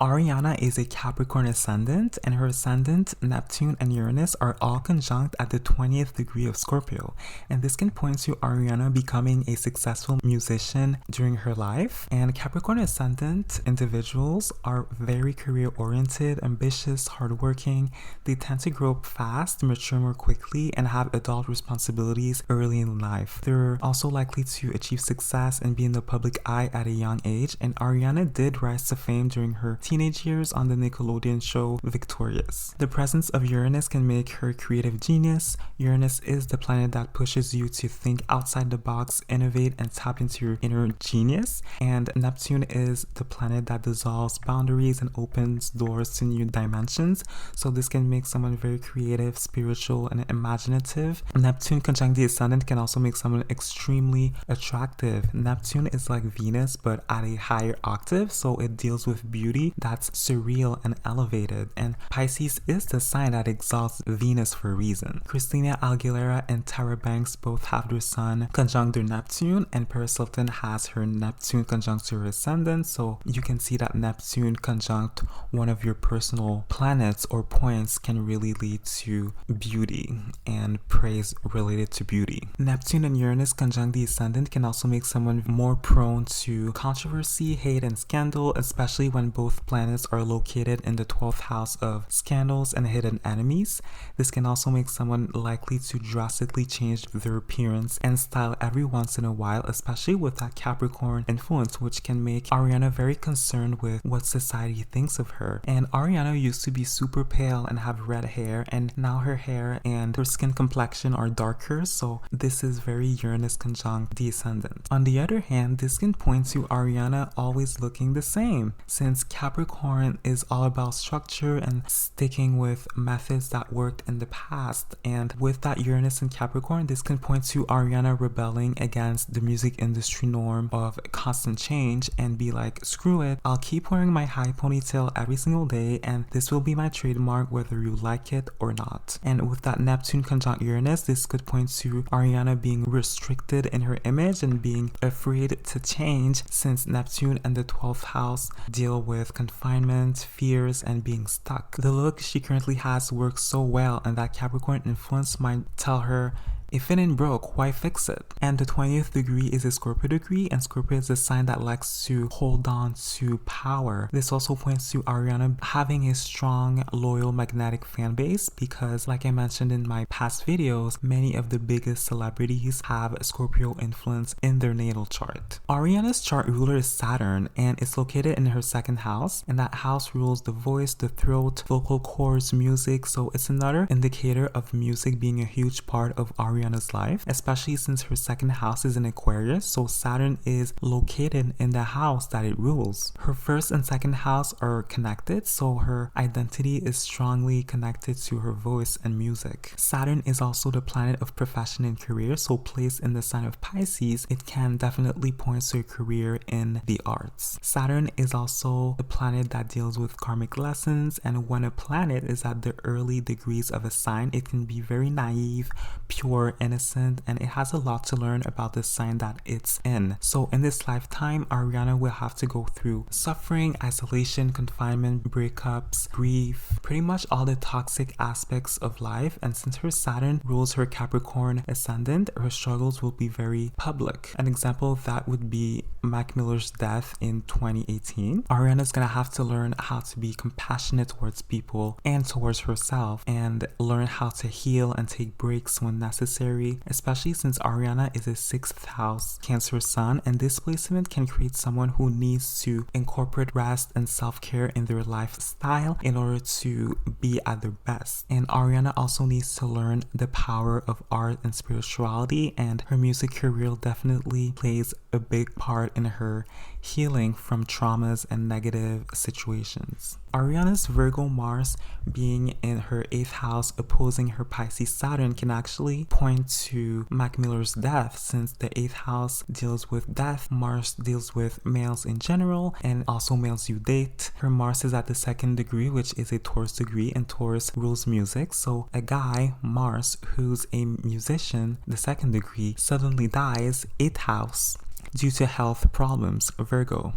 Ariana is a Capricorn ascendant, and her ascendant, Neptune and Uranus are all conjunct at the 20th degree of Scorpio. And this can point to Ariana becoming a successful musician during her life. And Capricorn ascendant individuals are very career-oriented, ambitious, hardworking. They tend to grow up fast, mature more quickly, and have adult responsibilities early in life. They're also likely to achieve success and be in the public eye at a young age. And Ariana did rise to fame during her teenage years on the Nickelodeon show Victorious. The presence of Uranus can make her a creative genius. Uranus is the planet that pushes you to think outside the box, innovate, and tap into your inner genius. And Neptune is the planet that dissolves boundaries and opens doors to new dimensions. So this can make someone very creative, spiritual, and imaginative. Neptune conjunct the ascendant can also make someone extremely attractive. Neptune is like Venus, but at a higher octave, so it deals with beauty that's surreal and elevated, and Pisces is the sign that exalts Venus for a reason. Christina Aguilera and Tara Banks both have their sun conjunct their Neptune, and Paris Hilton has her Neptune conjunct her ascendant, so you can see that Neptune conjunct one of your personal planets or points can really lead to beauty and praise related to beauty. Neptune and Uranus conjunct the ascendant can also make someone more prone to controversy, hate, and scandal, especially when both planets are located in the 12th house of scandals and hidden enemies. This can also make someone likely to drastically change their appearance and style every once in a while, especially with that Capricorn influence, which can make Ariana very concerned with what society thinks of her. And Ariana used to be super pale and have red hair, and now her hair and her skin complexion are darker, so this is very Uranus conjunct the ascendant. On the other hand, this can point to Ariana always looking the same, since Capricorn is all about structure and sticking with methods that worked in the past. And with that Uranus in Capricorn, this can point to Ariana rebelling against the music industry norm of constant change and be like, screw it, I'll keep wearing my high ponytail every single day, and this will be my trademark whether you like it or not. And with that Neptune conjunct Uranus, this could point to Ariana being restricted in her image and being afraid to change, since Neptune and the 12th house deal with confinement, fears, and being stuck. The look she currently has works so well, and that Capricorn influence might tell her, if it ain't broke, why fix it? And the 20th degree is a Scorpio degree, and Scorpio is a sign that likes to hold on to power. This also points to Ariana having a strong, loyal, magnetic fan base, because like I mentioned in my past videos, many of the biggest celebrities have Scorpio influence in their natal chart. Ariana's chart ruler is Saturn, and it's located in her second house, and that house rules the voice, the throat, vocal cords, music, so it's another indicator of music being a huge part of Ariana's life, especially since her second house is in Aquarius, so Saturn is located in the house that it rules. Her first and second house are connected, so her identity is strongly connected to her voice and music. Saturn is also the planet of profession and career, so placed in the sign of Pisces, it can definitely point to a career in the arts. Saturn is also the planet that deals with karmic lessons, and when a planet is at the early degrees of a sign, it can be very naive, pure, innocent, and it has a lot to learn about the sign that it's in. So in this lifetime, Ariana will have to go through suffering, isolation, confinement, breakups, grief, pretty much all the toxic aspects of life. And since her Saturn rules her Capricorn ascendant, her struggles will be very public. An example of that would be Mac Miller's death in 2018. Ariana's gonna have to learn how to be compassionate towards people and towards herself, and learn how to heal and take breaks when necessary, especially since Ariana is a 6th house Cancer sun, and this placement can create someone who needs to incorporate rest and self-care in their lifestyle in order to be at their best. And Ariana also needs to learn the power of art and spirituality, and her music career definitely plays a big part in her healing from traumas and negative situations. Ariana's Virgo Mars being in her 8th house opposing her Pisces Saturn can actually point to Mac Miller's death, since the 8th house deals with death, Mars deals with males in general and also males you date. Her Mars is at the 2nd degree, which is a Taurus degree, and Taurus rules music, so a guy, Mars, who's a musician, the 2nd degree, suddenly dies, 8th house, due to health problems, Virgo.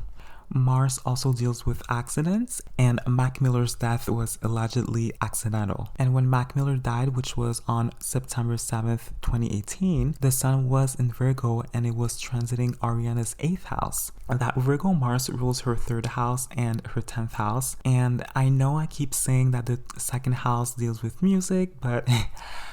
Mars also deals with accidents, and Mac Miller's death was allegedly accidental. And when Mac Miller died, which was on September 7th, 2018, the sun was in Virgo and it was transiting Ariana's 8th house. That Virgo Mars rules her 3rd house and her 10th house. And I know I keep saying that the 2nd house deals with music, but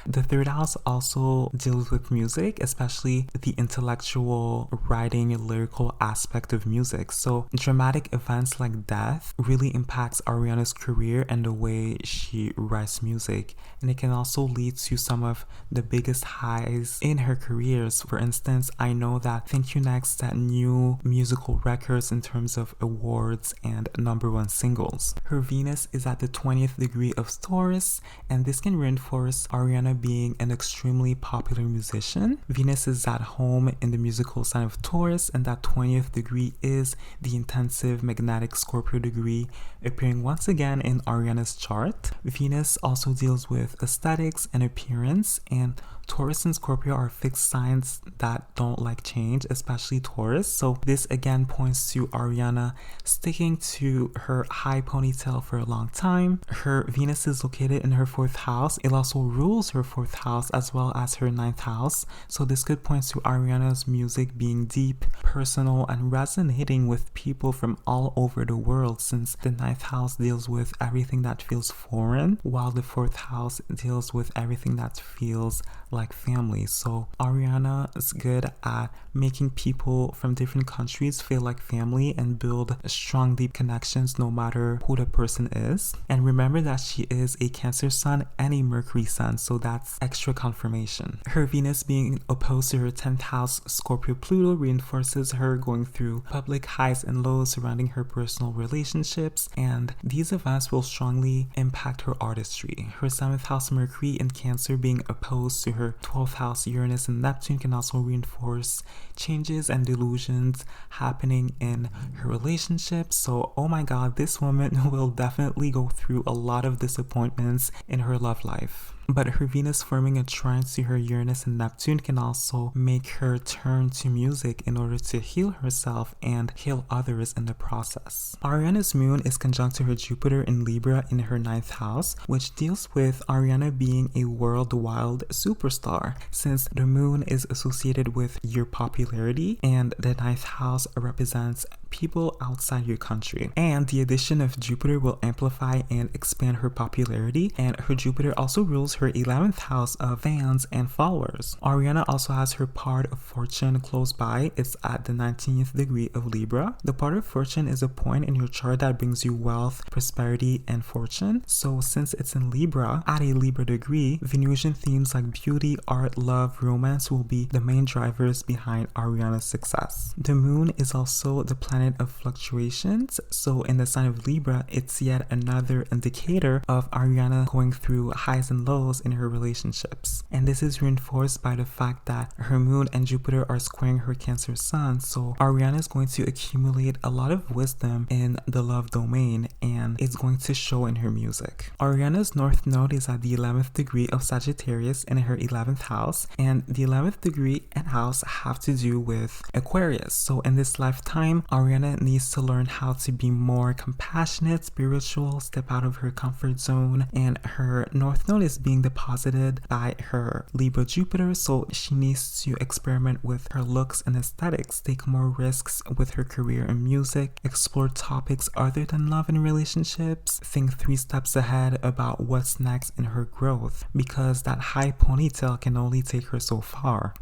the 3rd house also deals with music, especially the intellectual, writing, lyrical aspect of music. So dramatic events like death really impacts Ariana's career and the way she writes music. And it can also lead to some of the biggest highs in her careers. For instance, I know that Thank You Next set new musical records in terms of awards and #1 singles. Her Venus is at the 20th degree of Taurus, and this can reinforce Ariana being an extremely popular musician. Venus is at home in the musical sign of Taurus, and that 20th degree is the intensive magnetic Scorpio degree, appearing once again in Ariana's chart. Venus also deals with aesthetics and appearance, and Taurus and Scorpio are fixed signs that don't like change, especially Taurus. So this again points to Ariana sticking to her high ponytail for a long time. Her Venus is located in her 4th house. It also rules her 4th house as well as her 9th house. So this could point to Ariana's music being deep, personal, and resonating with people from all over the world, since the 9th house deals with everything that feels foreign, while the 4th house deals with everything that feels like family. So Ariana is good at making people from different countries feel like family and build strong, deep connections no matter who the person is. And remember that she is a Cancer sun and a Mercury sun, so that's extra confirmation. Her Venus being opposed to her 10th house Scorpio Pluto reinforces her going through public highs and lows surrounding her personal relationships, and these events will strongly impact her artistry. Her 7th house Mercury in Cancer being opposed to her 12th house Uranus and Neptune can also reinforce changes and delusions happening in her relationship. So oh my god, this woman will definitely go through a lot of disappointments in her love life. But her Venus forming a trine to her Uranus and Neptune can also make her turn to music in order to heal herself and heal others in the process. Ariana's moon is conjunct to her Jupiter in Libra in her 9th house, which deals with Ariana being a worldwide superstar, since the moon is associated with your popularity and the 9th house represents people outside your country. And the addition of Jupiter will amplify and expand her popularity, and her Jupiter also rules her 11th house of fans and followers. Ariana also has her part of fortune close by. It's at the 19th degree of Libra. The part of fortune is a point in your chart that brings you wealth, prosperity, and fortune. So since it's in Libra, at a Libra degree, Venusian themes like beauty, art, love, romance will be the main drivers behind Ariana's success. The moon is also the planet of fluctuations, so in the sign of Libra, it's yet another indicator of Ariana going through highs and lows in her relationships. And this is reinforced by the fact that her moon and Jupiter are squaring her Cancer sun, so Ariana is going to accumulate a lot of wisdom in the love domain, and it's going to show in her music. Ariana's North Node is at the 11th degree of Sagittarius in her 11th house, and the 11th degree and house have to do with Aquarius. So in this lifetime, Ariana needs to learn how to be more compassionate, spiritual, step out of her comfort zone, and her North Node is being deposited by her Libra Jupiter, so she needs to experiment with her looks and aesthetics, take more risks with her career and music, explore topics other than love and relationships, think 3 steps ahead about what's next in her growth, because that high ponytail can only take her so far.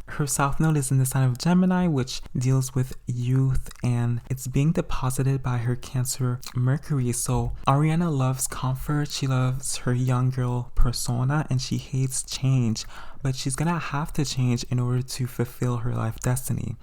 Her South Node is in the sign of Gemini, which deals with youth, and it's being deposited by her Cancer Mercury. So Ariana loves comfort, she loves her young girl persona, and she hates change, but she's gonna have to change in order to fulfill her life destiny.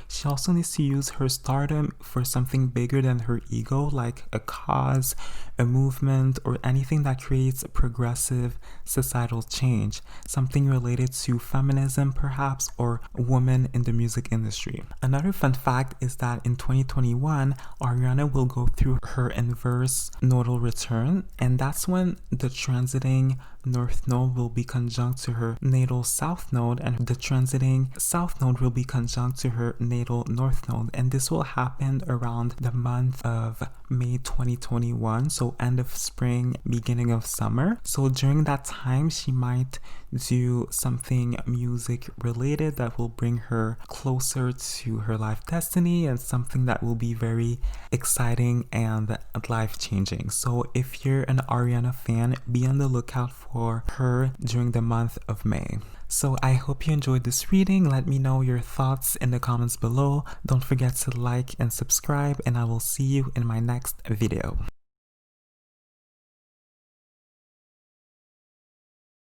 She also needs to use her stardom for something bigger than her ego, like a cause, a movement, or anything that creates progressive societal change, something related to feminism perhaps, or women in the music industry. Another fun fact is that in 2021, Ariana will go through her inverse nodal return, and that's when the transiting North Node will be conjunct to her natal natal south node, and the transiting south node will be conjunct to her natal north node, and this will happen around the month of May 2021, so end of spring, beginning of summer. So during that time, she might do something music related that will bring her closer to her life destiny, and something that will be very exciting and life changing. So if you're an Ariana fan, be on the lookout for her during the month of May. So I hope you enjoyed this reading. Let me know your thoughts in the comments below. Don't forget to like and subscribe, and I will see you in my next video.